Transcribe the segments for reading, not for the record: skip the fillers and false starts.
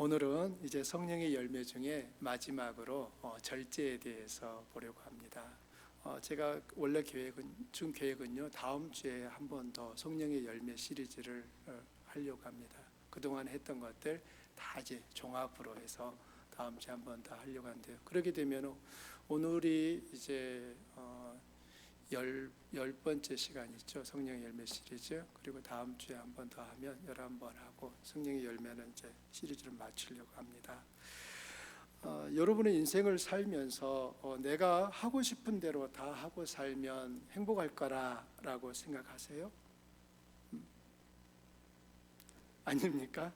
오늘은 이제 성령의 열매 중에 마지막으로 절제에 대해서 보려고 합니다. 제가 원래 지금 계획은요, 다음 주에 한 번 더 성령의 열매 시리즈를 하려고 합니다. 그동안 했던 것들 다 이제 종합으로 해서 다음 주에 한 번 더 하려고 하는데요. 그렇게 되면 오늘이 이제 열 번째 시간이죠. 성령의 열매 시리즈. 그리고 다음 주에 한 번 더 하면 11번 하고 성령의 열매는 이제 시리즈를 마치려고 합니다. 여러분의 인생을 살면서 내가 하고 싶은 대로 다 하고 살면 행복할 거라고 생각하세요? 아닙니까?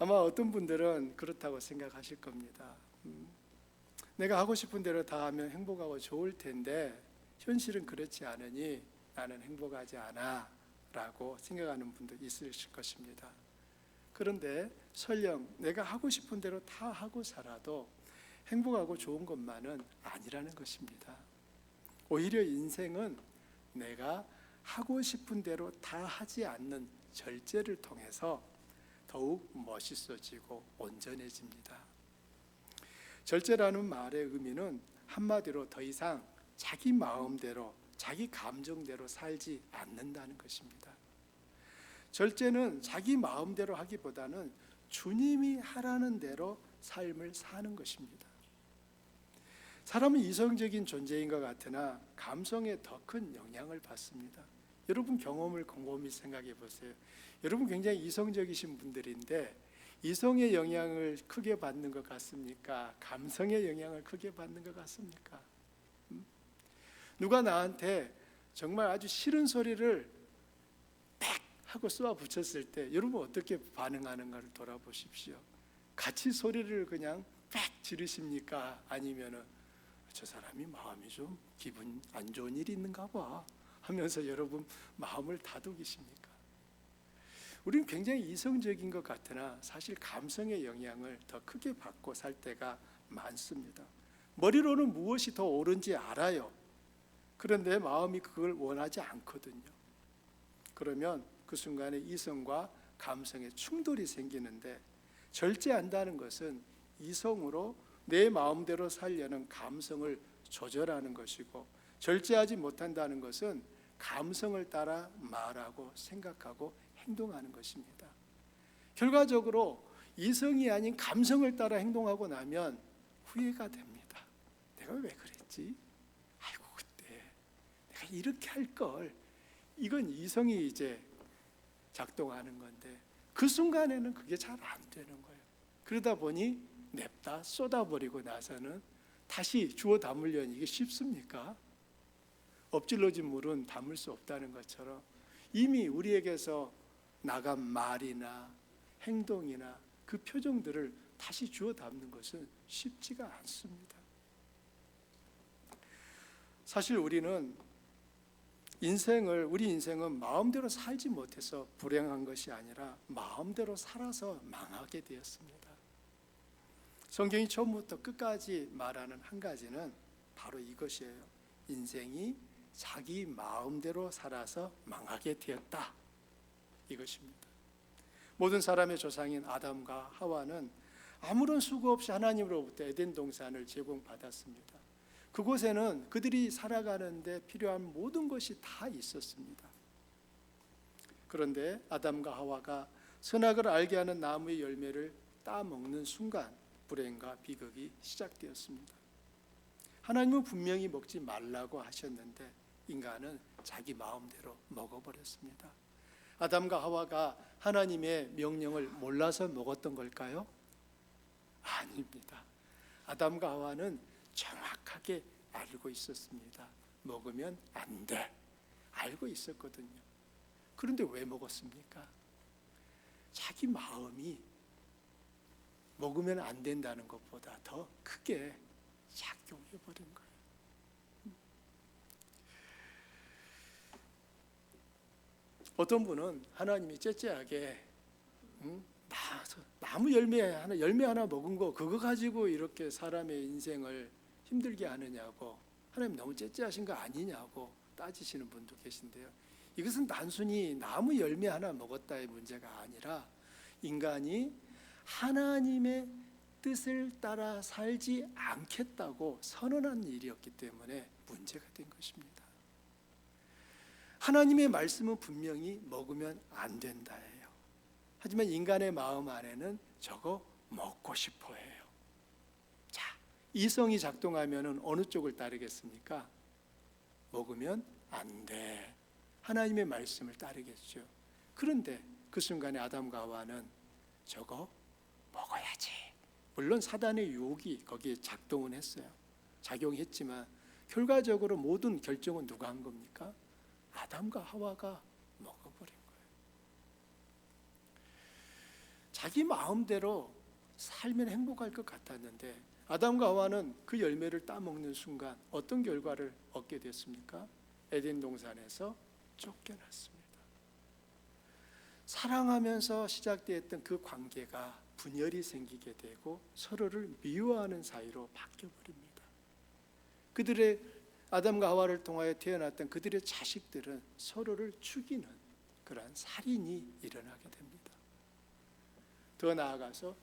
아마 어떤 분들은 그렇다고 생각하실 겁니다. 내가 하고 싶은 대로 다 하면 행복하고 좋을 텐데 현실은 그렇지 않으니 나는 행복하지 않아 라고 생각하는 분도 있으실 것입니다. 그런데 설령 내가 하고 싶은 대로 다 하고 살아도 행복하고 좋은 것만은 아니라는 것입니다. 오히려 인생은 내가 하고 싶은 대로 다 하지 않는 절제를 통해서 더욱 멋있어지고 온전해집니다. 절제라는 말의 의미는 한마디로 더 이상 자기 마음대로, 자기 감정대로 살지 않는다는 것입니다. 절제는 자기 마음대로 하기보다는 주님이 하라는 대로 삶을 사는 것입니다. 사람은 이성적인 존재인 것 같으나 감성에 더 큰 영향을 받습니다. 여러분 경험을 곰곰이 생각해 보세요. 여러분 굉장히 이성적이신 분들인데 이성의 영향을 크게 받는 것 같습니까? 감성의 영향을 크게 받는 것 같습니까? 누가 나한테 정말 아주 싫은 소리를 팍 하고 쏘아 붙였을 때 여러분 어떻게 반응하는가를 돌아보십시오. 같이 소리를 그냥 팍 지르십니까? 아니면은 저 사람이 마음이 좀 기분 안 좋은 일이 있는가 봐 하면서 여러분 마음을 다독이십니까? 우리는 굉장히 이성적인 것 같으나 사실 감성의 영향을 더 크게 받고 살 때가 많습니다. 머리로는 무엇이 더 옳은지 알아요. 그런데 마음이 그걸 원하지 않거든요. 그러면 그 순간에 이성과 감성의 충돌이 생기는데 절제한다는 것은 이성으로 내 마음대로 살려는 감성을 조절하는 것이고 절제하지 못한다는 것은 감성을 따라 말하고 생각하고 행동하는 것입니다. 결과적으로 이성이 아닌 감성을 따라 행동하고 나면 후회가 됩니다. 내가 왜 그랬지? 아이고 그때 내가 이렇게 할 걸. 이건 이성이 이제 작동하는 건데 그 순간에는 그게 잘 안 되는 거예요. 그러다 보니 냅다 쏟아버리고 나서는 다시 주워 담으려니 이게 쉽습니까? 엎질러진 물은 담을 수 없다는 것처럼 이미 우리에게서 나간 말이나 행동이나 그 표정들을 다시 주워 담는 것은 쉽지가 않습니다. 사실 우리 인생은 마음대로 살지 못해서 불행한 것이 아니라 마음대로 살아서 망하게 되었습니다. 성경이 처음부터 끝까지 말하는 한 가지는 바로 이것이에요. 인생이 자기 마음대로 살아서 망하게 되었다. 이것입니다. 모든 사람의 조상인 아담과 하와는 아무런 수고 없이 하나님으로부터 에덴 동산을 제공받았습니다. 그곳에는 그들이 살아가는데 필요한 모든 것이 다 있었습니다. 그런데 아담과 하와가 선악을 알게 하는 나무의 열매를 따먹는 순간 불행과 비극이 시작되었습니다. 하나님은 분명히 먹지 말라고 하셨는데 인간은 자기 마음대로 먹어버렸습니다. 아담과 하와가 하나님의 명령을 몰라서 먹었던 걸까요? 아닙니다. 아담과 하와는 정확하게 알고 있었습니다. 먹으면 안 돼. 알고 있었거든요. 그런데 왜 먹었습니까? 자기 마음이 먹으면 안 된다는 것보다 더 크게 작용해버린 거예요. 어떤 분은 하나님이 째째하게 나무 열매 하나 먹은 거 그거 가지고 이렇게 사람의 인생을 힘들게 하느냐고 하나님 너무 째째하신 거 아니냐고 따지시는 분도 계신데요. 이것은 단순히 나무 열매 하나 먹었다의 문제가 아니라 인간이 하나님의 뜻을 따라 살지 않겠다고 선언한 일이었기 때문에 문제가 된 것입니다. 하나님의 말씀은 분명히 먹으면 안 된다예요. 하지만 인간의 마음 안에는 저거 먹고 싶어 해요. 자, 이성이 작동하면 어느 쪽을 따르겠습니까? 먹으면 안 돼. 하나님의 말씀을 따르겠죠. 그런데 그 순간에 아담과 하와는 저거 먹어야지. 물론 사단의 유혹이 거기에 작동은 했어요. 작용했지만 결과적으로 모든 결정은 누가 한 겁니까? 아담과 하와가 먹어버린 거예요. 자기 마음대로 살면 행복할 것 같았는데 아담과 하와는 그 열매를 따먹는 순간 어떤 결과를 얻게 됐습니까? 에덴 동산에서 쫓겨났습니다. 사랑하면서 시작되었던 그 관계가 분열이 생기게 되고 서로를 미워하는 사이로 바뀌어버립니다. 그들의 아담과 하와를 통하여 태어났던 그들의 자식들은 서로를 죽이는 그러한 살인이 일어나게 됩니다. 더 나아가서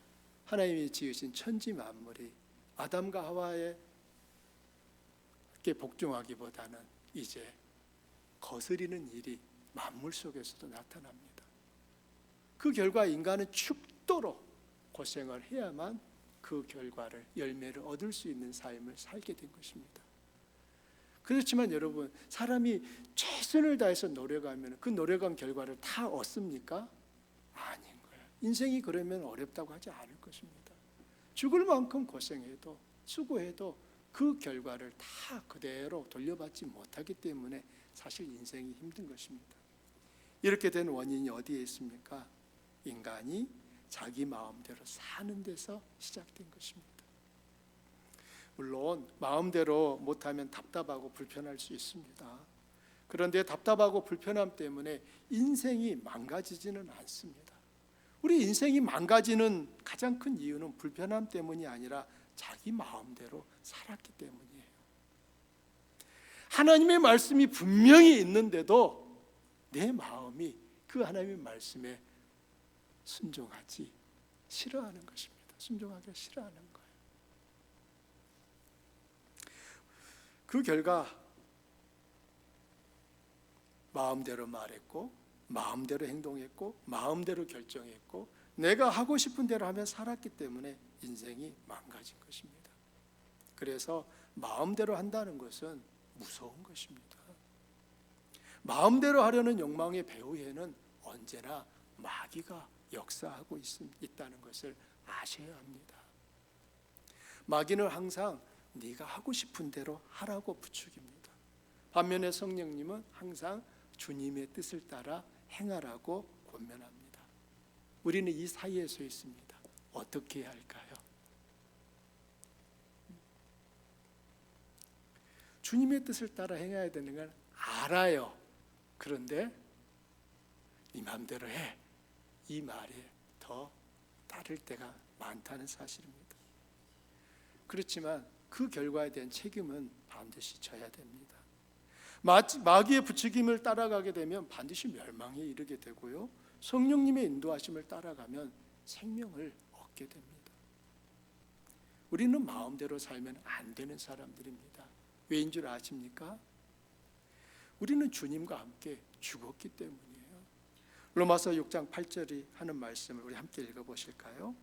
하나님이 지으신 천지 만물이 아담과 하와에게 복종하기보다는 이제 거스리는 일이 만물 속에서도 나타납니다. 그 결과 인간은 죽도록 고생을 해야만 그 결과를 열매를 얻을 수 있는 삶을 살게 된 것입니다. 그렇지만 여러분, 사람이 최선을 다해서 노력하면 그 노력한 결과를 다 얻습니까? 아닌 거예요. 인생이 그러면 어렵다고 하지 않을 것입니다. 죽을 만큼 고생해도 수고해도 그 결과를 다 그대로 돌려받지 못하기 때문에 사실 인생이 힘든 것입니다. 이렇게 된 원인이 어디에 있습니까? 인간이 자기 마음대로 사는 데서 시작된 것입니다. 물론 마음대로 못하면 답답하고 불편할 수 있습니다. 그런데 답답하고 불편함 때문에 인생이 망가지지는 않습니다. 우리 인생이 망가지는 가장 큰 이유는 불편함 때문이 아니라 자기 마음대로 살았기 때문이에요. 하나님의 말씀이 분명히 있는데도 내 마음이 그 하나님의 말씀에 순종하지 싫어하는 것입니다. 순종하기 싫어하는 거예요. 그 결과 마음대로 말했고 마음대로 행동했고 마음대로 결정했고 내가 하고 싶은 대로 하며 살았기 때문에 인생이 망가진 것입니다. 그래서 마음대로 한다는 것은 무서운 것입니다. 마음대로 하려는 욕망의 배후에는 언제나 마귀가 역사하고 있다는 것을 아셔야 합니다. 마귀는 항상 네가 하고 싶은 대로 하라고 부추깁니다. 반면에 성령님은 항상 주님의 뜻을 따라 행하라고 권면합니다. 우리는 이 사이에 서 있습니다. 어떻게 해야 할까요? 주님의 뜻을 따라 행해야 되는 걸 알아요. 그런데 네 마음대로 해. 이 말에 더 따를 때가 많다는 사실입니다. 그렇지만 그 결과에 대한 책임은 반드시 져야 됩니다. 마귀의 부추김을 따라가게 되면 반드시 멸망에 이르게 되고요. 성령님의 인도하심을 따라가면 생명을 얻게 됩니다. 우리는 마음대로 살면 안 되는 사람들입니다. 왜인 줄 아십니까? 우리는 주님과 함께 죽었기 때문이에요. 로마서 6장 8절이 하는 말씀을 우리 함께 읽어보실까요?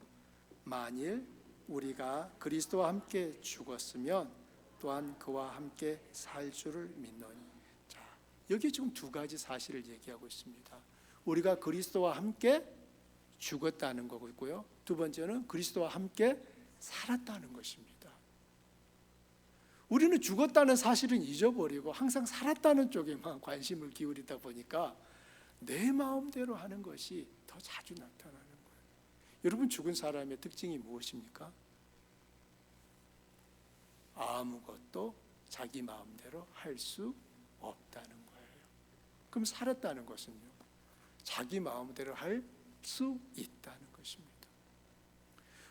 만일 우리가 그리스도와 함께 죽었으면 또한 그와 함께 살 줄을 믿노니. 자, 여기 지금 두 가지 사실을 얘기하고 있습니다. 우리가 그리스도와 함께 죽었다는 거고요. 두 번째는 그리스도와 함께 살았다는 것입니다. 우리는 죽었다는 사실은 잊어버리고 항상 살았다는 쪽에만 관심을 기울이다 보니까 내 마음대로 하는 것이 더 자주 나타나는 거예요. 여러분, 죽은 사람의 특징이 무엇입니까? 아무것도 자기 마음대로 할 수 없다는 거예요. 그럼 살았다는 것은요, 자기 마음대로 할 수 있다는 것입니다.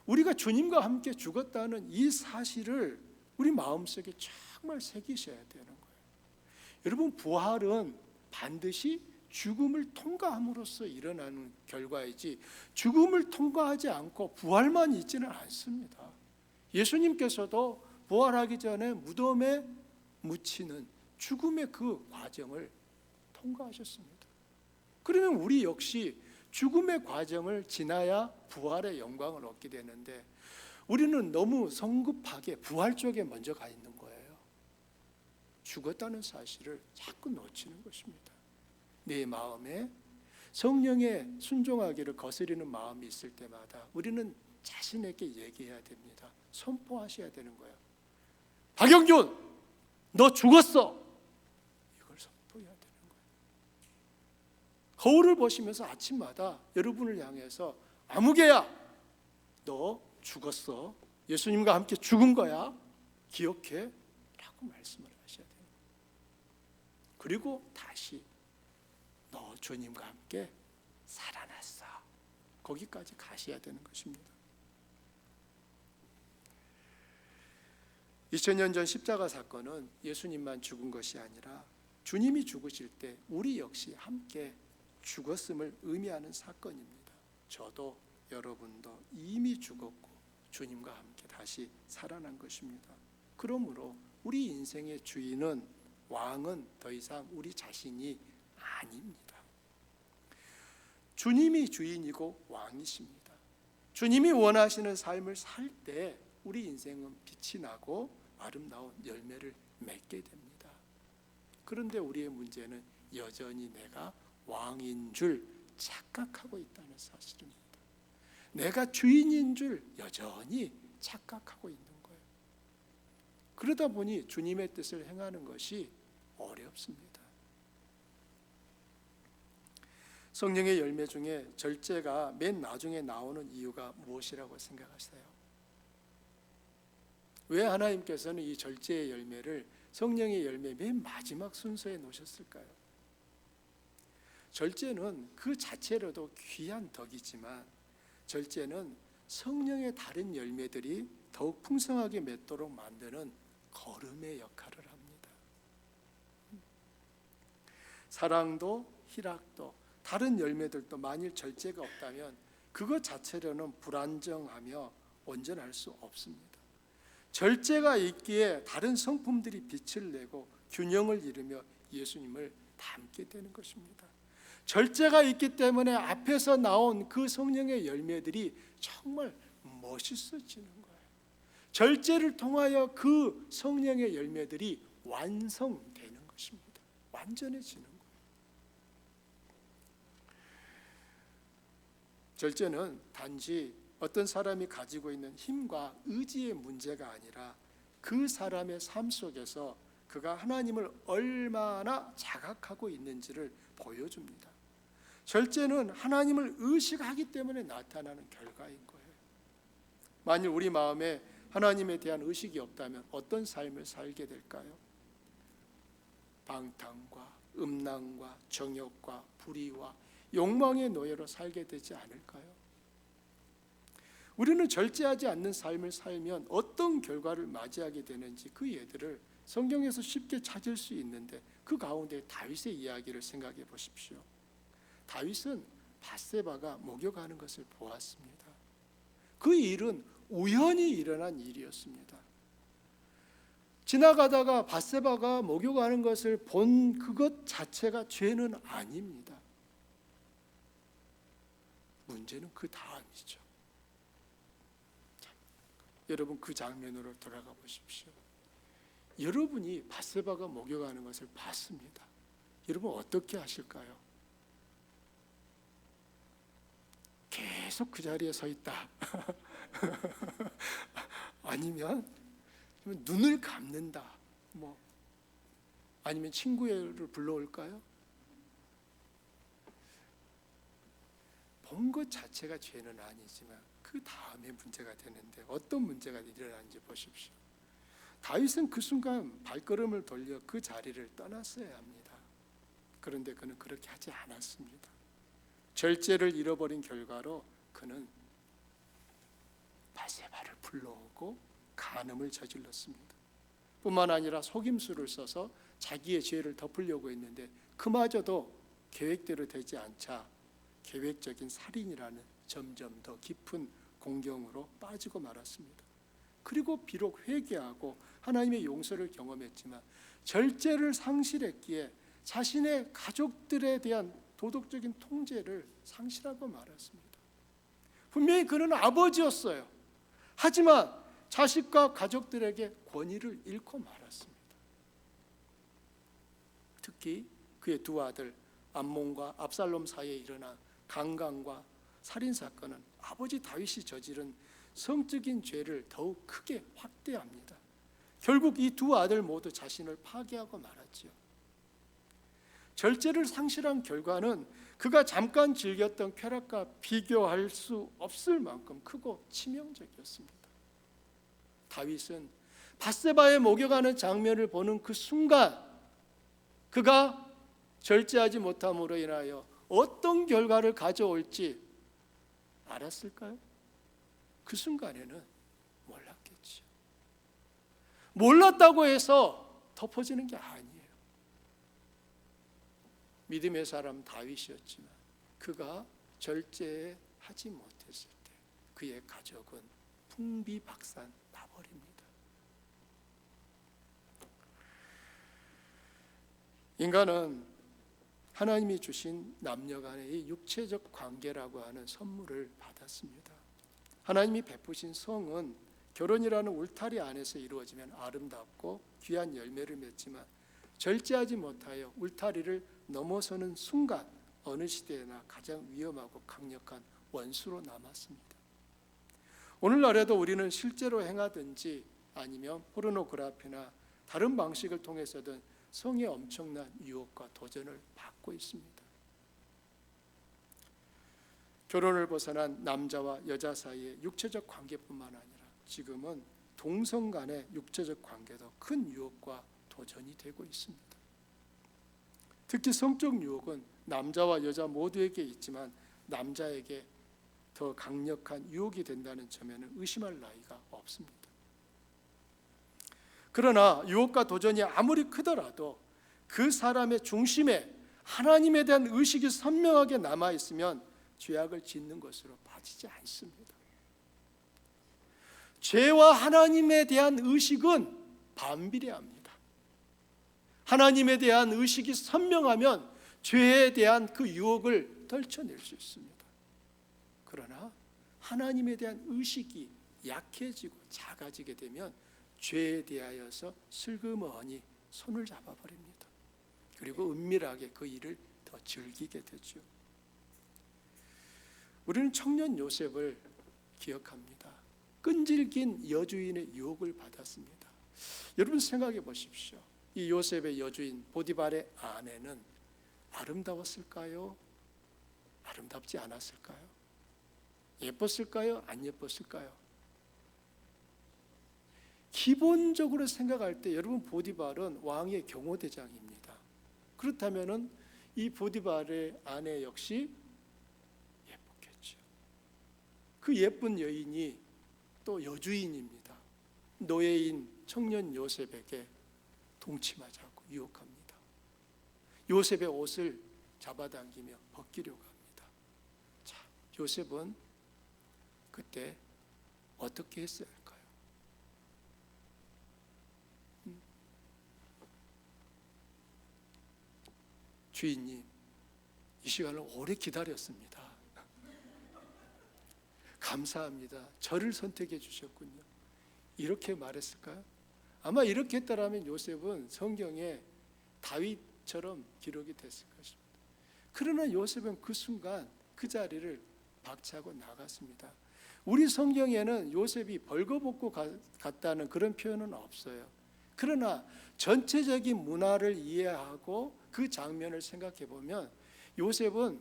우리가 주님과 함께 죽었다는 이 사실을 우리 마음속에 정말 새기셔야 되는 거예요. 여러분, 부활은 반드시 죽음을 통과함으로써 일어나는 결과이지 죽음을 통과하지 않고 부활만 있지는 않습니다. 예수님께서도 부활하기 전에 무덤에 묻히는 죽음의 그 과정을 통과하셨습니다. 그러면 우리 역시 죽음의 과정을 지나야 부활의 영광을 얻게 되는데 우리는 너무 성급하게 부활 쪽에 먼저 가 있는 거예요. 죽었다는 사실을 자꾸 놓치는 것입니다. 내 마음에 성령의 순종하기를 거스리는 마음이 있을 때마다 우리는 자신에게 얘기해야 됩니다. 선포하셔야 되는 거예요. 박영준, 너 죽었어. 이걸 선포해야 되는 거예요. 거울을 보시면서 아침마다 여러분을 향해서 아무개야, 너 죽었어. 예수님과 함께 죽은 거야. 기억해. 라고 말씀을 하셔야 돼요. 그리고 다시 너 주님과 함께 살아났어. 거기까지 가셔야 되는 것입니다. 2000년 전 십자가 사건은 예수님만 죽은 것이 아니라 주님이 죽으실 때 우리 역시 함께 죽었음을 의미하는 사건입니다. 저도 여러분도 이미 죽었고 주님과 함께 다시 살아난 것입니다. 그러므로 우리 인생의 주인은, 왕은 더 이상 우리 자신이 아닙니다. 주님이 주인이고 왕이십니다. 주님이 원하시는 삶을 살 때 우리 인생은 빛이 나고 아름다운 열매를 맺게 됩니다. 그런데 우리의 문제는 여전히 내가 왕인 줄 착각하고 있다는 사실입니다. 내가 주인인 줄 여전히 착각하고 있는 거예요. 그러다 보니 주님의 뜻을 행하는 것이 어렵습니다. 성령의 열매 중에 절제가 맨 나중에 나오는 이유가 무엇이라고 생각하세요? 왜 하나님께서는 이 절제의 열매를 성령의 열매 맨 마지막 순서에 놓으셨을까요? 절제는 그 자체로도 귀한 덕이지만 절제는 성령의 다른 열매들이 더욱 풍성하게 맺도록 만드는 거름의 역할을 합니다. 사랑도 희락도 다른 열매들도 만일 절제가 없다면 그것 자체로는 불안정하며 온전할 수 없습니다. 절제가 있기에 다른 성품들이 빛을 내고 균형을 이루며 예수님을 닮게 되는 것입니다. 절제가 있기 때문에 앞에서 나온 그 성령의 열매들이 정말 멋있어지는 거예요. 절제를 통하여 그 성령의 열매들이 완성되는 것입니다. 완전해지는 거예요. 절제는 단지 어떤 사람이 가지고 있는 힘과 의지의 문제가 아니라 그 사람의 삶 속에서 그가 하나님을 얼마나 자각하고 있는지를 보여줍니다. 절제는 하나님을 의식하기 때문에 나타나는 결과인 거예요. 만일 우리 마음에 하나님에 대한 의식이 없다면 어떤 삶을 살게 될까요? 방탕과 음란과 정욕과 불의와 욕망의 노예로 살게 되지 않을까요? 우리는 절제하지 않는 삶을 살면 어떤 결과를 맞이하게 되는지 그 예들을 성경에서 쉽게 찾을 수 있는데 그 가운데 다윗의 이야기를 생각해 보십시오. 다윗은 밧세바가 목욕하는 것을 보았습니다. 그 일은 우연히 일어난 일이었습니다. 지나가다가 밧세바가 목욕하는 것을 본 그것 자체가 죄는 아닙니다. 문제는 그 다음이죠. 여러분 그 장면으로 돌아가 보십시오. 여러분이 밧세바가 목욕하는 것을 봤습니다. 여러분 어떻게 하실까요? 계속 그 자리에 서 있다. 아니면 눈을 감는다. 아니면 친구를 불러올까요? 본 것 자체가 죄는 아니지만 그 다음에 문제가 되는데 어떤 문제가 일어나는지 보십시오. 다윗은 그 순간 발걸음을 돌려 그 자리를 떠났어야 합니다. 그런데 그는 그렇게 하지 않았습니다. 절제를 잃어버린 결과로 그는 밧세바를 불러오고 간음을 저질렀습니다. 뿐만 아니라 속임수를 써서 자기의 죄를 덮으려고 했는데 그마저도 계획대로 되지 않자 계획적인 살인이라는 점점 더 깊은 공경으로 빠지고 말았습니다. 그리고 비록 회개하고 하나님의 용서를 경험했지만 절제를 상실했기에 자신의 가족들에 대한 도덕적인 통제를 상실하고 말았습니다. 분명히 그는 아버지였어요. 하지만 자식과 가족들에게 권위를 잃고 말았습니다. 특히 그의 두 아들 암몬과 압살롬 사이에 일어난 강간과 살인사건은 아버지 다윗이 저지른 성적인 죄를 더욱 크게 확대합니다. 결국 이 두 아들 모두 자신을 파괴하고 말았지요. 절제를 상실한 결과는 그가 잠깐 즐겼던 쾌락과 비교할 수 없을 만큼 크고 치명적이었습니다. 다윗은 밧세바에 목욕하는 장면을 보는 그 순간 그가 절제하지 못함으로 인하여 어떤 결과를 가져올지 알았을까요? 그 순간에는 몰랐겠죠. 몰랐다고 해서 덮어지는 게 아니에요. 믿음의 사람 다윗이었지만 그가 절제하지 못했을 때 그의 가족은 풍비박산 나버립니다. 인간은 하나님이 주신 남녀 간의 육체적 관계라고 하는 선물을 받았습니다. 하나님이 베푸신 성은 결혼이라는 울타리 안에서 이루어지면 아름답고 귀한 열매를 맺지만 절제하지 못하여 울타리를 넘어서는 순간 어느 시대에나 가장 위험하고 강력한 원수로 남았습니다. 오늘날에도 우리는 실제로 행하든지 아니면 포르노그래피나 다른 방식을 통해서든 성의 엄청난 유혹과 도전을 받고 있습니다. 결혼을 벗어난 남자와 여자 사이의 육체적 관계뿐만 아니라 지금은 동성 간의 육체적 관계도 큰 유혹과 도전이 되고 있습니다. 특히 성적 유혹은 남자와 여자 모두에게 있지만 남자에게 더 강력한 유혹이 된다는 점에는 의심할 나위가 없습니다. 그러나 유혹과 도전이 아무리 크더라도 그 사람의 중심에 하나님에 대한 의식이 선명하게 남아있으면 죄악을 짓는 것으로 빠지지 않습니다. 죄와 하나님에 대한 의식은 반비례합니다. 하나님에 대한 의식이 선명하면 죄에 대한 그 유혹을 떨쳐낼 수 있습니다. 그러나 하나님에 대한 의식이 약해지고 작아지게 되면 죄에 대하여서 슬그머니 손을 잡아버립니다. 그리고 은밀하게 그 일을 더 즐기게 되죠. 우리는 청년 요셉을 기억합니다. 끈질긴 여주인의 유혹을 받았습니다. 여러분 생각해 보십시오. 이 요셉의 여주인 보디발의 아내는 아름다웠을까요? 아름답지 않았을까요? 예뻤을까요? 안 예뻤을까요? 기본적으로 생각할 때 여러분 보디발은 왕의 경호대장입니다. 그렇다면 이 보디발의 아내 역시 예뻤겠죠. 그 예쁜 여인이 또 여주인입니다. 노예인 청년 요셉에게 동침하자고 유혹합니다. 요셉의 옷을 잡아당기며 벗기려고 합니다. 자, 요셉은 그때 어떻게 했어야 할까요? 주인님, 이 시간을 오래 기다렸습니다. 감사합니다. 저를 선택해 주셨군요. 이렇게 말했을까요? 아마 이렇게 했다라면 요셉은 성경에 다윗처럼 기록이 됐을 것입니다. 그러나 요셉은 그 순간 그 자리를 박차고 나갔습니다. 우리 성경에는 요셉이 벌거벗고 갔다는 그런 표현은 없어요. 그러나 전체적인 문화를 이해하고 그 장면을 생각해 보면 요셉은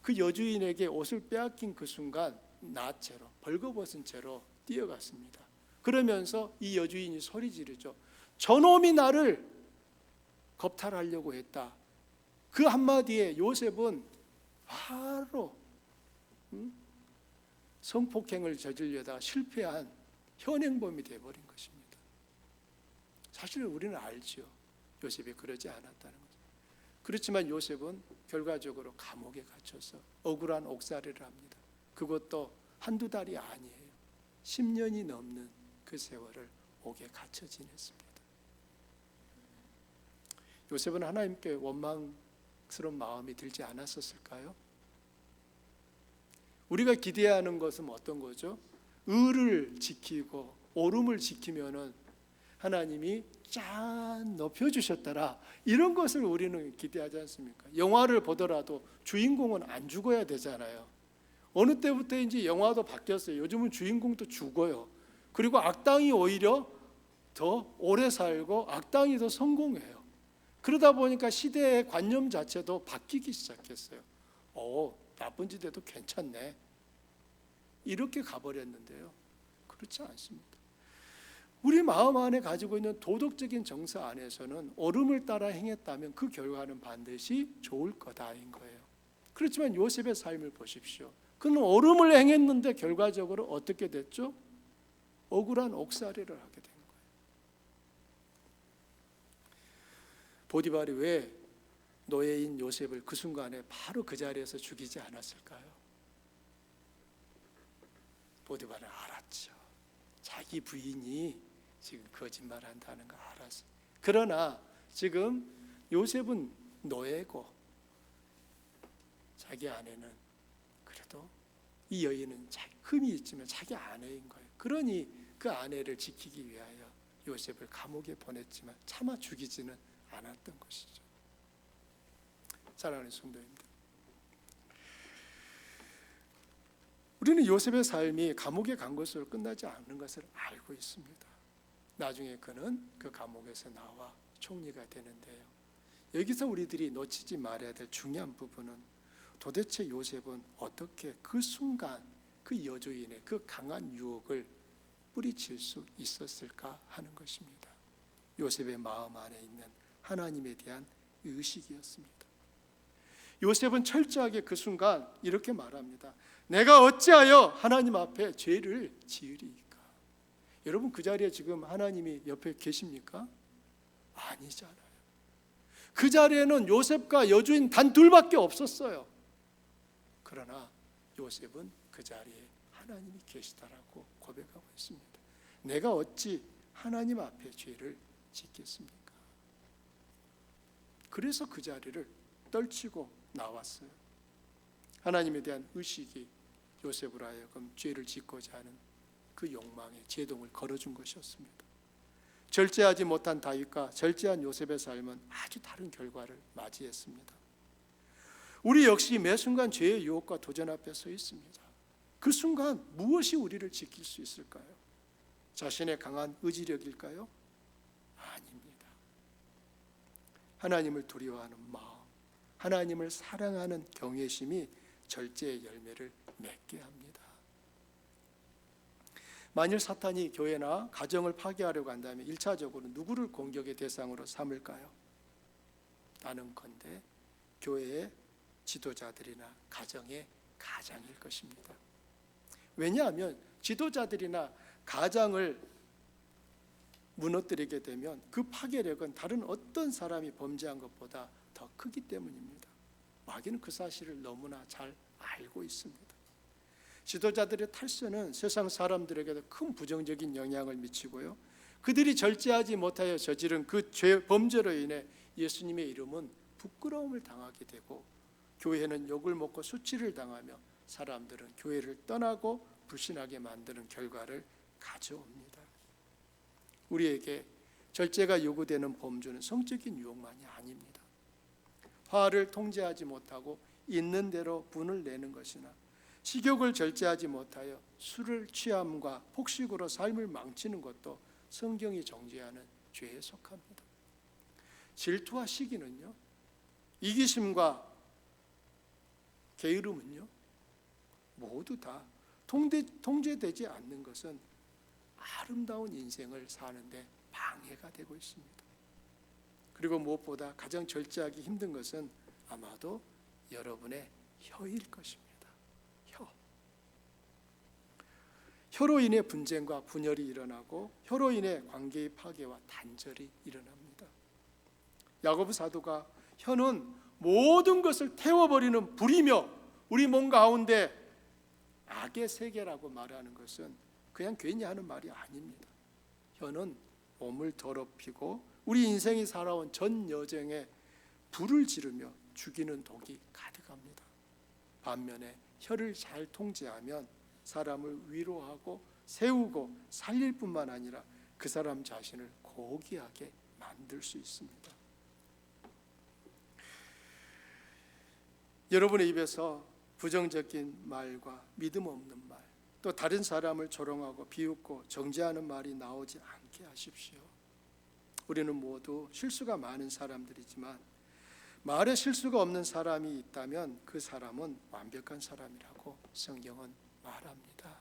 그 여주인에게 옷을 빼앗긴 그 순간 나체로 벌거벗은 채로 뛰어갔습니다. 그러면서 이 여주인이 소리 지르죠. 저놈이 나를 겁탈하려고 했다. 그 한마디에 요셉은 바로 성폭행을 저지르려다 실패한 현행범이 되어버린 것입니다. 사실 우리는 알죠. 요셉이 그러지 않았다는 것을. 그렇지만 요셉은 결과적으로 감옥에 갇혀서 억울한 옥살이를 합니다. 그것도 한두 달이 아니에요. 10년이 넘는 그 세월을 옥에 갇혀 지냈습니다. 요셉은 하나님께 원망스러운 마음이 들지 않았었을까요? 우리가 기대하는 것은 어떤 거죠? 의를 지키고 옳음을 지키면은 하나님이 짠 높여주셨더라, 이런 것을 우리는 기대하지 않습니까? 영화를 보더라도 주인공은 안 죽어야 되잖아요. 어느 때부터인지 영화도 바뀌었어요. 요즘은 주인공도 죽어요. 그리고 악당이 오히려 더 오래 살고 악당이 더 성공해요. 그러다 보니까 시대의 관념 자체도 바뀌기 시작했어요. 나쁜 짓 해도 괜찮네, 이렇게 가버렸는데요. 그렇지 않습니다. 우리 마음 안에 가지고 있는 도덕적인 정서 안에서는 옳음을 따라 행했다면 그 결과는 반드시 좋을 거다인 거예요. 그렇지만 요셉의 삶을 보십시오. 그는 옳음을 행했는데 결과적으로 어떻게 됐죠? 억울한 옥살이를 하게 된 거예요. 보디발이 왜 노예인 요셉을 그 순간에 바로 그 자리에서 죽이지 않았을까요? 보디발은 알았죠. 자기 부인이 지금 거짓말한다는 거 알았어요. 그러나 지금 요셉은 노예고 자기 아내는, 그래도 이 여인은 흠이 있지만 자기 아내인 거예요. 그러니 그 아내를 지키기 위하여 요셉을 감옥에 보냈지만 차마 죽이지는 않았던 것이죠. 사랑하는 성도입니다, 우리는 요셉의 삶이 감옥에 간 것으로 끝나지 않는 것을 알고 있습니다. 나중에 그는 그 감옥에서 나와 총리가 되는데요. 여기서 우리들이 놓치지 말아야 될 중요한 부분은 도대체 요셉은 어떻게 그 순간 그 여주인의 그 강한 유혹을 뿌리칠 수 있었을까 하는 것입니다. 요셉의 마음 안에 있는 하나님에 대한 의식이었습니다. 요셉은 철저하게 그 순간 이렇게 말합니다. 내가 어찌하여 하나님 앞에 죄를 지으리이까? 여러분, 그 자리에 지금 하나님이 옆에 계십니까? 아니잖아요. 그 자리에는 요셉과 여주인 단 둘밖에 없었어요. 그러나 요셉은 그 자리에 하나님이 계시다라고 고백하고 있습니다. 내가 어찌 하나님 앞에 죄를 짓겠습니까? 그래서 그 자리를 떨치고 나왔어요. 하나님에 대한 의식이 요셉으로 하여금 죄를 짓고자 하는 그 욕망에 제동을 걸어준 것이었습니다. 절제하지 못한 다윗과 절제한 요셉의 삶은 아주 다른 결과를 맞이했습니다. 우리 역시 매 순간 죄의 유혹과 도전 앞에 서 있습니다. 그 순간 무엇이 우리를 지킬 수 있을까요? 자신의 강한 의지력일까요? 아닙니다. 하나님을 두려워하는 마음, 하나님을 사랑하는 경외심이 절제의 열매를 맺게 합니다. 만일 사탄이 교회나 가정을 파괴하려고 한다면 1차적으로 누구를 공격의 대상으로 삼을까요? 나는 건데 교회의 지도자들이나 가정의 가장일 것입니다. 왜냐하면 지도자들이나 가장을 무너뜨리게 되면 그 파괴력은 다른 어떤 사람이 범죄한 것보다 더 크기 때문입니다. 마귀는 그 사실을 너무나 잘 알고 있습니다. 지도자들의 탈선은 세상 사람들에게도 큰 부정적인 영향을 미치고요, 그들이 절제하지 못하여 저지른 그 범죄로 인해 예수님의 이름은 부끄러움을 당하게 되고 교회는 욕을 먹고 수치를 당하며 사람들은 교회를 떠나고 불신하게 만드는 결과를 가져옵니다. 우리에게 절제가 요구되는 범주는 성적인 유혹만이 아닙니다. 화를 통제하지 못하고 있는 대로 분을 내는 것이나 식욕을 절제하지 못하여 술을 취함과 폭식으로 삶을 망치는 것도 성경이 정죄하는 죄에 속합니다. 질투와 시기는요, 이기심과 게으름은요, 모두 다 통제되지 않는 것은 아름다운 인생을 사는데 방해가 되고 있습니다. 그리고 무엇보다 가장 절제하기 힘든 것은 아마도 여러분의 혀일 것입니다. 혀로 인해 분쟁과 분열이 일어나고 혀로 인해 관계의 파괴와 단절이 일어납니다. 야고보 사도가 혀는 모든 것을 태워버리는 불이며 우리 몸 가운데 악의 세계라고 말하는 것은 그냥 괜히 하는 말이 아닙니다. 혀는 몸을 더럽히고 우리 인생이 살아온 전 여정에 불을 지르며 죽이는 독이 가득합니다. 반면에 혀를 잘 통제하면 사람을 위로하고 세우고 살릴 뿐만 아니라 그 사람 자신을 고귀하게 만들 수 있습니다. 여러분의 입에서 부정적인 말과 믿음 없는 말, 또 다른 사람을 조롱하고 비웃고 정죄하는 말이 나오지 않게 하십시오. 우리는 모두 실수가 많은 사람들이지만 말에 실수가 없는 사람이 있다면 그 사람은 완벽한 사람이라고 성경은 말합니다.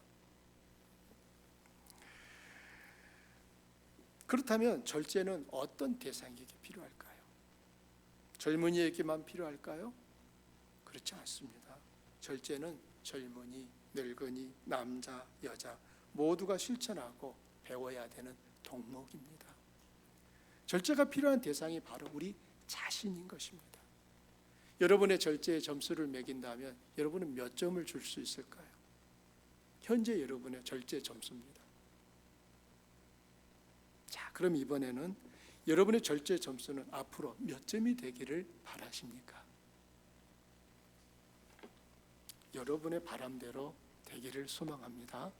그렇다면 절제는 어떤 대상에게 필요할까요? 젊은이에게만 필요할까요? 그렇지 않습니다. 절제는 젊은이, 늙은이, 남자, 여자 모두가 실천하고 배워야 되는 덕목입니다. 절제가 필요한 대상이 바로 우리 자신인 것입니다. 여러분의 절제의 점수를 매긴다면 여러분은 몇 점을 줄 수 있을까요? 현재 여러분의 절제 점수입니다. 자, 그럼 이번에는 여러분의 절제 점수는 앞으로 몇 점이 되기를 바라십니까? 여러분의 바람대로 되기를 소망합니다.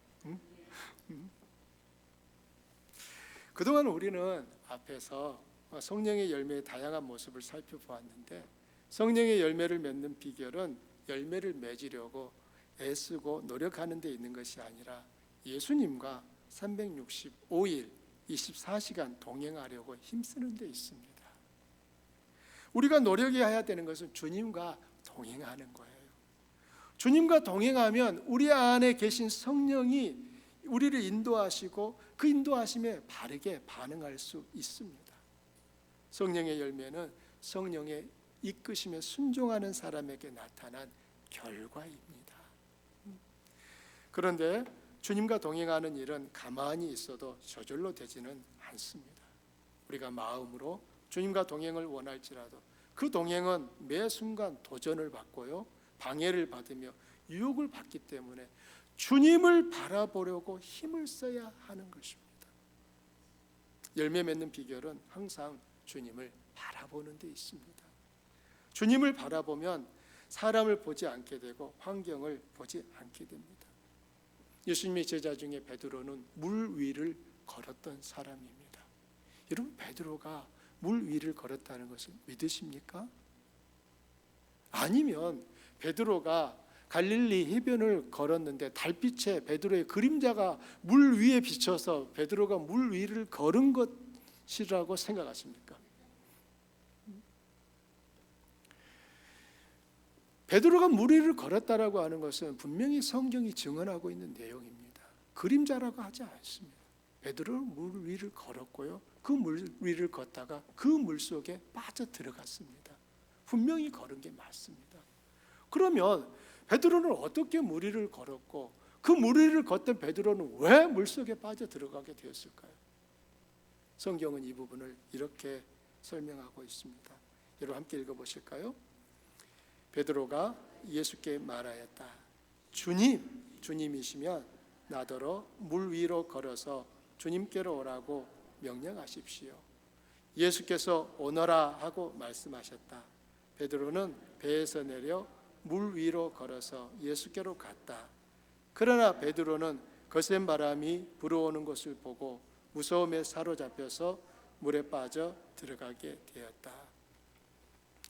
그동안 우리는 앞에서 성령의 열매의 다양한 모습을 살펴보았는데 성령의 열매를 맺는 비결은 열매를 맺으려고 애쓰고 노력하는 데 있는 것이 아니라 예수님과 365일 24시간 동행하려고 힘쓰는 데 있습니다. 우리가 노력해야 되는 것은 주님과 동행하는 거예요. 주님과 동행하면 우리 안에 계신 성령이 우리를 인도하시고 그 인도하심에 바르게 반응할 수 있습니다. 성령의 열매는 성령의 이끄심에 순종하는 사람에게 나타난 결과입니다. 그런데 주님과 동행하는 일은 가만히 있어도 저절로 되지는 않습니다. 우리가 마음으로 주님과 동행을 원할지라도 그 동행은 매 순간 도전을 받고요, 방해를 받으며 유혹을 받기 때문에 주님을 바라보려고 힘을 써야 하는 것입니다. 열매 맺는 비결은 항상 주님을 바라보는 데 있습니다. 주님을 바라보면 사람을 보지 않게 되고 환경을 보지 않게 됩니다. 예수님의 제자 중에 베드로는 물 위를 걸었던 사람입니다. 여러분, 베드로가 물 위를 걸었다는 것을 믿으십니까? 아니면 베드로가 갈릴리 해변을 걸었는데 달빛에 베드로의 그림자가 물 위에 비쳐서 베드로가 물 위를 걸은 것이라고 생각하십니까? 베드로가 물 위를 걸었다라고 하는 것은 분명히 성경이 증언하고 있는 내용입니다. 그림자라고 하지 않습니다. 베드로는 물 위를 걸었고요, 그 물 위를 걷다가 그 물 속에 빠져 들어갔습니다. 분명히 걸은 게 맞습니다. 그러면 베드로는 어떻게 물 위를 걸었고 그 물 위를 걷던 베드로는 왜 물속에 빠져 들어가게 되었을까요? 성경은 이 부분을 이렇게 설명하고 있습니다. 여러분 함께 읽어보실까요? 베드로가 예수께 말하였다. 주님이시면 나더러 물 위로 걸어서 주님께로 오라고 명령하십시오. 예수께서 오너라 하고 말씀하셨다. 베드로는 배에서 내려 물 위로 걸어서 예수께로 갔다. 그러나 베드로는 거센 바람이 불어오는 것을 보고 무서움에 사로잡혀서 물에 빠져 들어가게 되었다.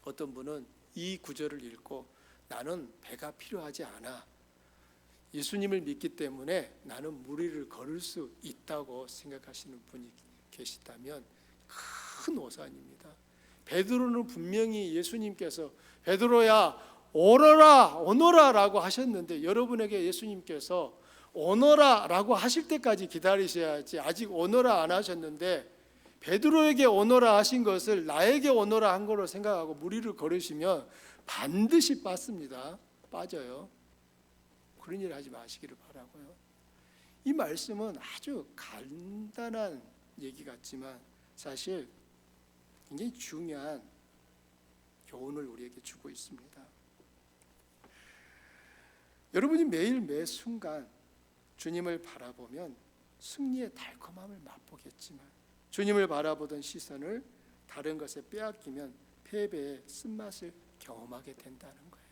어떤 분은 이 구절을 읽고 나는 배가 필요하지 않아, 예수님을 믿기 때문에 나는 물 위를 걸을 수 있다고 생각하시는 분이 계시다면 큰 오산입니다. 베드로는 분명히 예수님께서 베드로야 오너라 라고 하셨는데 여러분에게 예수님께서 오너라 라고 하실 때까지 기다리셔야지, 아직 오너라 안 하셨는데 베드로에게 오너라 하신 것을 나에게 오너라 한 거로 생각하고 물 위를 걸으시면 반드시 빠집니다. 빠져요. 그런 일 하지 마시기를 바라고요. 이 말씀은 아주 간단한 얘기 같지만 사실 굉장히 중요한 교훈을 우리에게 주고 있습니다. 여러분이 매일 매 순간 주님을 바라보면 승리의 달콤함을 맛보겠지만 주님을 바라보던 시선을 다른 것에 빼앗기면 패배의 쓴맛을 경험하게 된다는 거예요.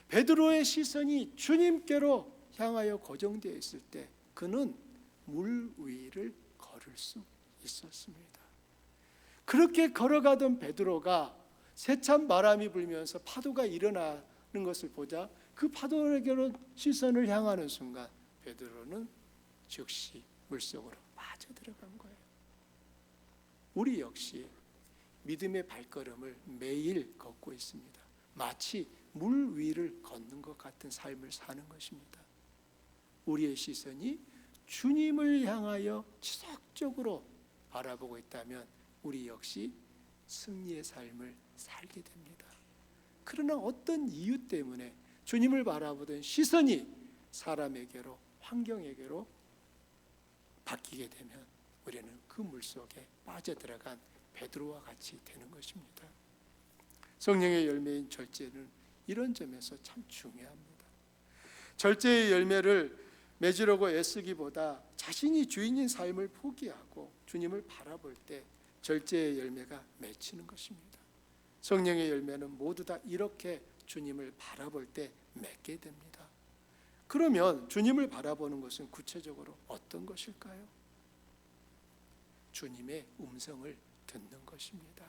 베드로의 시선이 주님께로 향하여 고정되어 있을 때 그는 물 위를 걸을 수 있었습니다. 그렇게 걸어가던 베드로가 세찬 바람이 불면서 파도가 일어나는 것을 보자 그 파도에게로 시선을 향하는 순간 베드로는 즉시 물속으로 빠져들어간 거예요. 우리 역시 믿음의 발걸음을 매일 걷고 있습니다. 마치 물 위를 걷는 것 같은 삶을 사는 것입니다. 우리의 시선이 주님을 향하여 지속적으로 바라보고 있다면 우리 역시 승리의 삶을 살게 됩니다. 그러나 어떤 이유 때문에 주님을 바라보던 시선이 사람에게로, 환경에게로 바뀌게 되면 우리는 그 물속에 빠져들어간 베드로와 같이 되는 것입니다. 성령의 열매인 절제는 이런 점에서 참 중요합니다. 절제의 열매를 맺으려고 애쓰기보다 자신이 주인인 삶을 포기하고 주님을 바라볼 때 절제의 열매가 맺히는 것입니다. 성령의 열매는 모두 다 이렇게 주님을 바라볼 때 맺게 됩니다. 그러면 주님을 바라보는 것은 구체적으로 어떤 것일까요? 주님의 음성을 듣는 것입니다.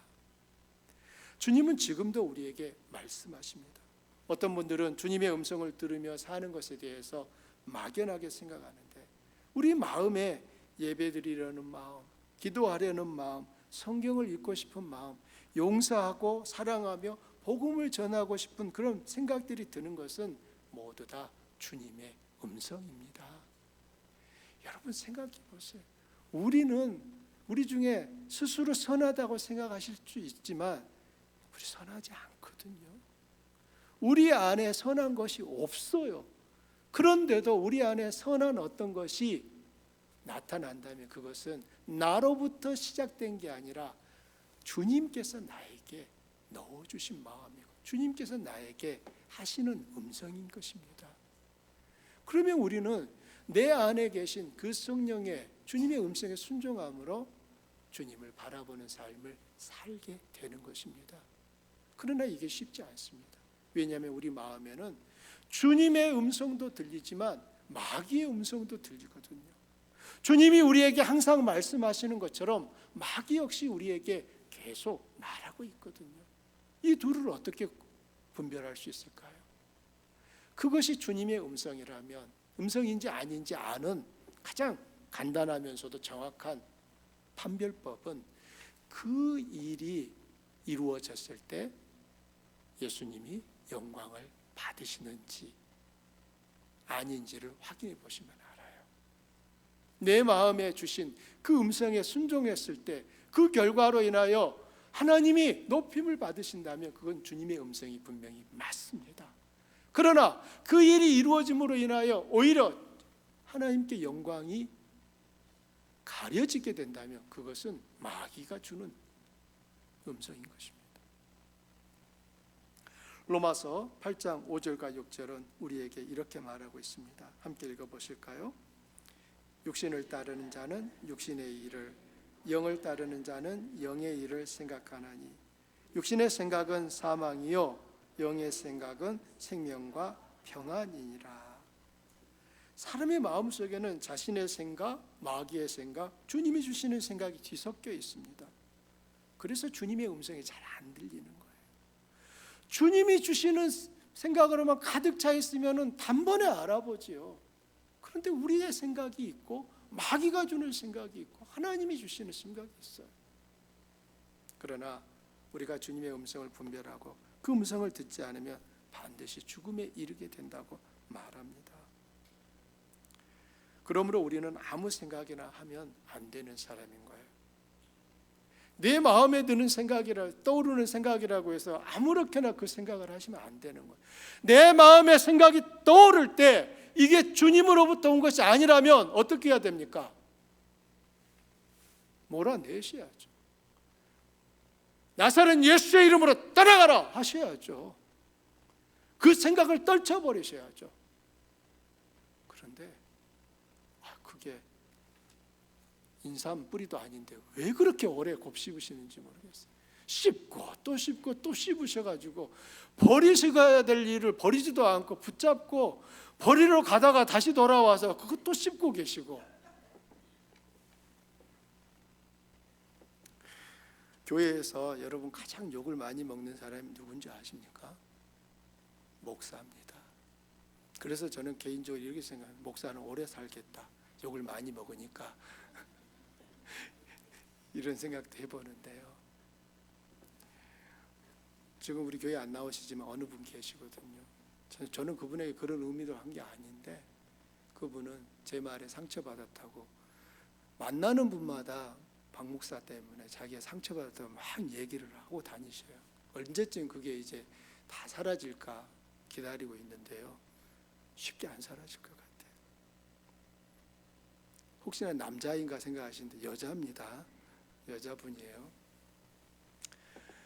주님은 지금도 우리에게 말씀하십니다. 어떤 분들은 주님의 음성을 들으며 사는 것에 대해서 막연하게 생각하는데 우리 마음에 예배드리려는 마음, 기도하려는 마음, 성경을 읽고 싶은 마음, 용서하고 사랑하며 복음을 전하고 싶은 그런 생각들이 드는 것은 모두 다 주님의 음성입니다. 여러분 생각해 보세요. 우리 중에 스스로 선하다고 생각하실 수 있지만 우리 선하지 않거든요. 우리 안에 선한 것이 없어요. 그런데도 우리 안에 선한 어떤 것이 나타난다면 그것은 나로부터 시작된 게 아니라 주님께서 나에게 넣어주신 마음이고 주님께서 나에게 하시는 음성인 것입니다. 그러면 우리는 내 안에 계신 그 성령의 주님의 음성에 순종함으로 주님을 바라보는 삶을 살게 되는 것입니다. 그러나 이게 쉽지 않습니다. 왜냐하면 우리 마음에는 주님의 음성도 들리지만 마귀의 음성도 들리거든요. 주님이 우리에게 항상 말씀하시는 것처럼 마귀 역시 우리에게 계속 말하고 있거든요. 이 둘을 어떻게 분별할 수 있을까요? 그것이 주님의 음성이라면 음성인지 아닌지 아는 가장 간단하면서도 정확한 판별법은 그 일이 이루어졌을 때 예수님이 영광을 받으시는지 아닌지를 확인해 보시면 알아요. 내 마음에 주신 그 음성에 순종했을 때 그 결과로 인하여 하나님이 높임을 받으신다면 그건 주님의 음성이 분명히 맞습니다. 그러나 그 일이 이루어짐으로 인하여 오히려 하나님께 영광이 가려지게 된다면 그것은 마귀가 주는 음성인 것입니다. 로마서 8장 5절과 6절은 우리에게 이렇게 말하고 있습니다. 함께 읽어보실까요? 육신을 따르는 자는 육신의 일을, 영을 따르는 자는 영의 일을 생각하나니 육신의 생각은 사망이요 영의 생각은 생명과 평안이니라. 사람의 마음속에는 자신의 생각, 마귀의 생각, 주님이 주시는 생각이 뒤섞여 있습니다. 그래서 주님의 음성이 잘 안 들리는 거예요. 주님이 주시는 생각으로만 가득 차 있으면 단번에 알아보지요. 그런데 우리의 생각이 있고 마귀가 주는 생각이 있고 하나님이 주시는 생각이 있어요. 그러나 우리가 주님의 음성을 분별하고 그 음성을 듣지 않으면 반드시 죽음에 이르게 된다고 말합니다. 그러므로 우리는 아무 생각이나 하면 안 되는 사람인 거예요. 내 마음에 드는 떠오르는 생각이라고 해서 아무렇게나 그 생각을 하시면 안 되는 거예요. 내 마음에 생각이 떠오를 때 이게 주님으로부터 온 것이 아니라면 어떻게 해야 됩니까? 몰아내셔야죠. 나사렛 예수의 이름으로 떠나가라 하셔야죠. 그 생각을 떨쳐버리셔야죠. 그런데 그게 인삼 뿌리도 아닌데 왜 그렇게 오래 곱씹으시는지 모르겠어요. 씹고 또 씹고 또 씹으셔가지고 버리셔야 될 일을 버리지도 않고 붙잡고 버리러 가다가 다시 돌아와서 그것도 씹고 계시고. 교회에서 여러분 가장 욕을 많이 먹는 사람이 누군지 아십니까? 목사입니다. 그래서 저는 개인적으로 이렇게 생각해요. 목사는 오래 살겠다. 욕을 많이 먹으니까. 이런 생각도 해보는데요. 지금 우리 교회 안 나오시지만 어느 분 계시거든요. 저는 그분에게 그런 의미로 한 게 아닌데 그분은 제 말에 상처받았다고 만나는 분마다 박 목사 때문에 자기가 상처받았다고 막 얘기를 하고 다니셔요. 언제쯤 그게 이제 다 사라질까 기다리고 있는데요. 쉽게 안 사라질 것 같아요. 혹시나 남자인가 생각하시는데 여자입니다. 여자분이에요.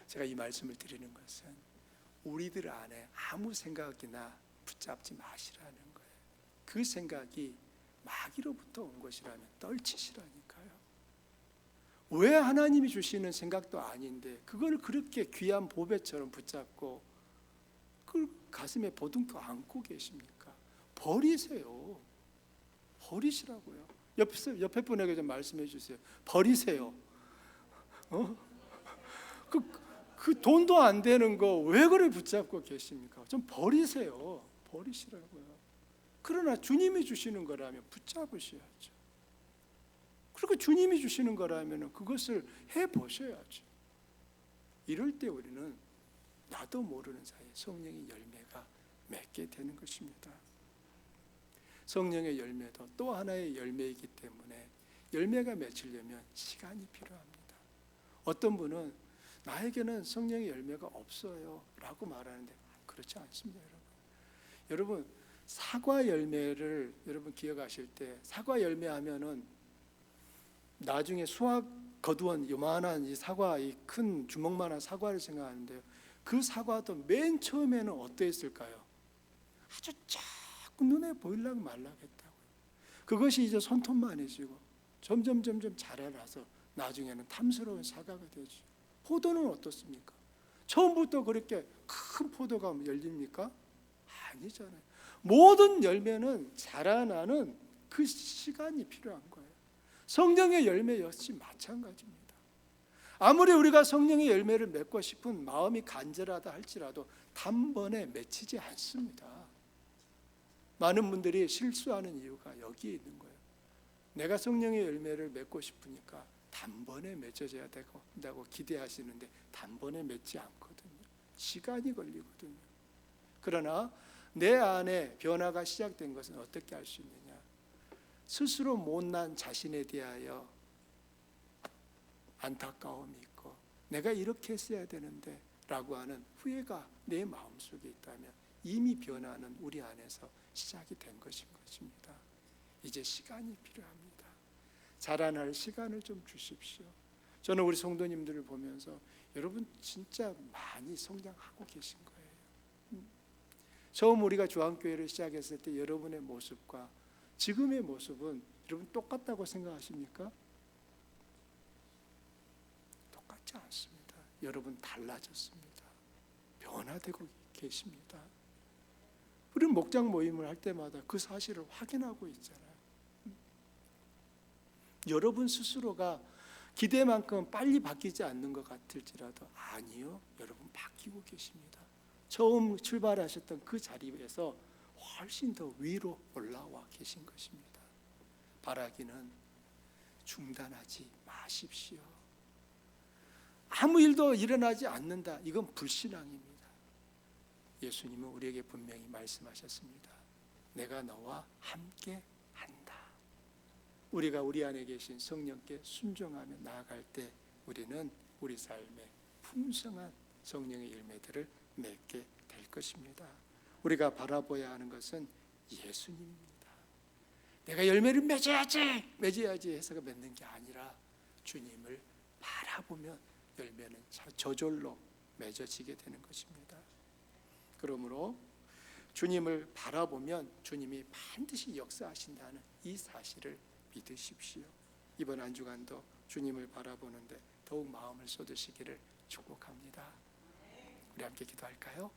제가 이 말씀을 드리는 것은 우리들 안에 아무 생각이나 붙잡지 마시라는 거예요. 그 생각이 마귀로부터 온 것이라면 떨치시라니까요. 왜 하나님이 주시는 생각도 아닌데 그걸 그렇게 귀한 보배처럼 붙잡고 그 가슴에 보둥켜 안고 계십니까? 버리세요. 버리시라고요. 옆에 분에게 좀 말씀해 주세요. 버리세요. 그 돈도 안 되는 거 왜 그래 붙잡고 계십니까? 좀 버리세요. 버리시라고요. 그러나 주님이 주시는 거라면 붙잡으셔야죠. 그리고 주님이 주시는 거라면 그것을 해보셔야죠. 이럴 때 우리는 나도 모르는 사이에 성령의 열매가 맺게 되는 것입니다. 성령의 열매도 또 하나의 열매이기 때문에 열매가 맺히려면 시간이 필요합니다. 어떤 분은 나에게는 성령의 열매가 없어요 라고 말하는데 그렇지 않습니다. 여러분 사과 열매를 여러분 기억하실 때 사과 열매 하면은 나중에 수확 거두은 요만한 이 사과, 이 큰 주먹만한 사과를 생각하는데요. 그 사과도 맨 처음에는 어떠했을까요? 아주 작고 눈에 보일락 말락했다고요. 그것이 이제 손톱만해지고 점점 자라나서 나중에는 탐스러운 사과가 되죠. 포도는 어떻습니까? 처음부터 그렇게 큰 포도가 열립니까? 아니잖아요. 모든 열매는 자라나는 그 시간이 필요한 거예요. 성령의 열매 역시 마찬가지입니다. 아무리 우리가 성령의 열매를 맺고 싶은 마음이 간절하다 할지라도 단번에 맺히지 않습니다. 많은 분들이 실수하는 이유가 여기에 있는 거예요. 내가 성령의 열매를 맺고 싶으니까 단번에 맺어져야 된다고 기대하시는데 단번에 맺지 않거든요. 시간이 걸리거든요. 그러나 내 안에 변화가 시작된 것은 어떻게 할 수 있느냐? 스스로 못난 자신에 대하여 안타까움이 있고 내가 이렇게 했어야 되는데 라고 하는 후회가 내 마음속에 있다면 이미 변화는 우리 안에서 시작이 된 것인 것입니다. 이제 시간이 필요합니다. 자라날 시간을 좀 주십시오. 저는 우리 성도님들을 보면서 여러분 진짜 많이 성장하고 계신 거예요. 처음 우리가 주안교회를 시작했을 때 여러분의 모습과 지금의 모습은 여러분 똑같다고 생각하십니까? 똑같지 않습니다. 여러분 달라졌습니다. 변화되고 계십니다. 우리는 목장 모임을 할 때마다 그 사실을 확인하고 있잖아요. 여러분 스스로가 기대만큼 빨리 바뀌지 않는 것 같을지라도 아니요. 여러분 바뀌고 계십니다. 처음 출발하셨던 그 자리에서 훨씬 더 위로 올라와 계신 것입니다. 바라기는 중단하지 마십시오. 아무 일도 일어나지 않는다. 이건 불신앙입니다. 예수님은 우리에게 분명히 말씀하셨습니다. 내가 너와 함께 한다. 우리가 우리 안에 계신 성령께 순종하며 나아갈 때 우리는 우리 삶에 풍성한 성령의 열매들을 맺게 될 것입니다. 우리가 바라봐야 하는 것은 예수님입니다. 내가 열매를 맺어야지 해서가 맺는 게 아니라 주님을 바라보면 열매는 저절로 맺어지게 되는 것입니다. 그러므로 주님을 바라보면 주님이 반드시 역사하신다는 이 사실을 믿으십시오. 이번 한 주간도 주님을 바라보는데 더욱 마음을 쏟으시기를 축복합니다. 우리 함께 기도할까요?